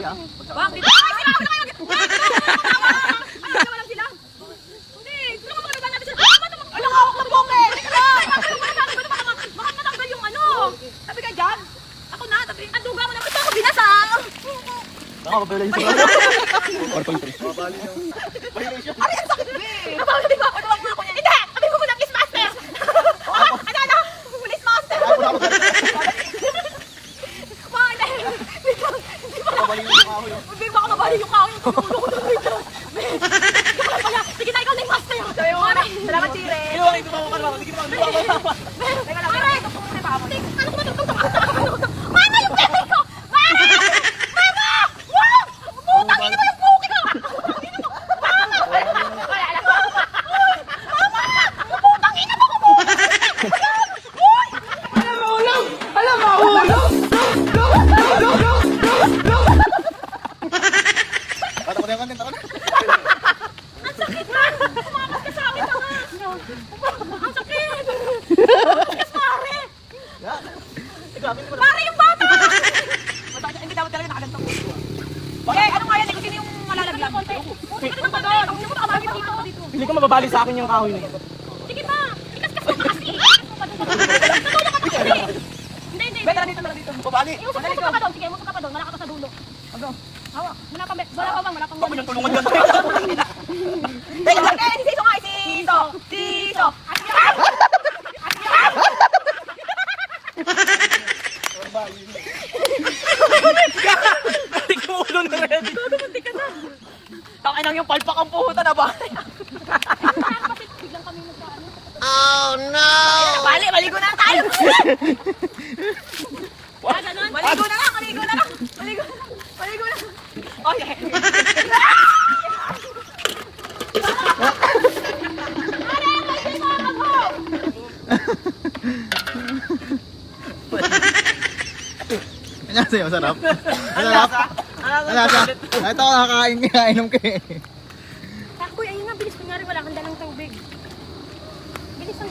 ha? Bakit? Ay, sila! Ano lang sila? Hindi, tulungan mo naman natin sila. Alam, hawak ng bongke! Teka lang! Baka matanggal yung ano. Sabi ka dyan? Ako na, sabi, ang duga mo naman. Ito ako binasang! Baka mabala yung sarap. 4.3. Mabali yung violation. Ay, ang sakit! Napawala ba? Ano ang ako niya? Hindi! Sabi mo na, Police Master! Ano? Police Master! Bakit? Mabali yung kahoy. Hindi baka mabali yung kahoy. Sige na, ikaw na yung master. Salamat, Tire. Kinuha ito pa mo. Sige pa. Teka lang, Tire. Ano ko matutong? Mana yung pera ko! Mana! Mana! Wow! Putang ina mo yung puki ko! Mama! Wala lang. Mama! Putang ina mo ko! Bata ko na yung content ako na. Ang sakit na! Kumakas ka sa akin na nga! Ang sakit! Ang pare! Pare yung bata! Hindi dapat talaga nakaganto ko. Eh, ano nga yan? Kung sino yung malalaglag? Ano ba doon? Hindi mo nakamagin dito. Hindi ko mababali sa akin yung kahoy na ito. Sige pa! Ikas-kas mo kasi! Natulog ka kasi! Hindi. Beta dito na dito. Mabali. Usap ka doon. Sige, usap ka doon. Malaka ka sa dulo. Ano? Hawak. Wala pang Bakit yung tulungan dyan? Teka lang, si Siso nga, Siso! Tik mo ulo na rin. Muntik ka na. Takinang yung palpak ang puhuta na ba? Biglang kami magkaano. Oh no! Maligo na tayo! Ganon? Maligo na lang! Okay. Ano sa'yo? Masarap? Masarap? Malasa? Ito ako nakakain ko eh. Uy, ayun nga, bilis. Kunyari wala kang dalang tubig. Bilis ang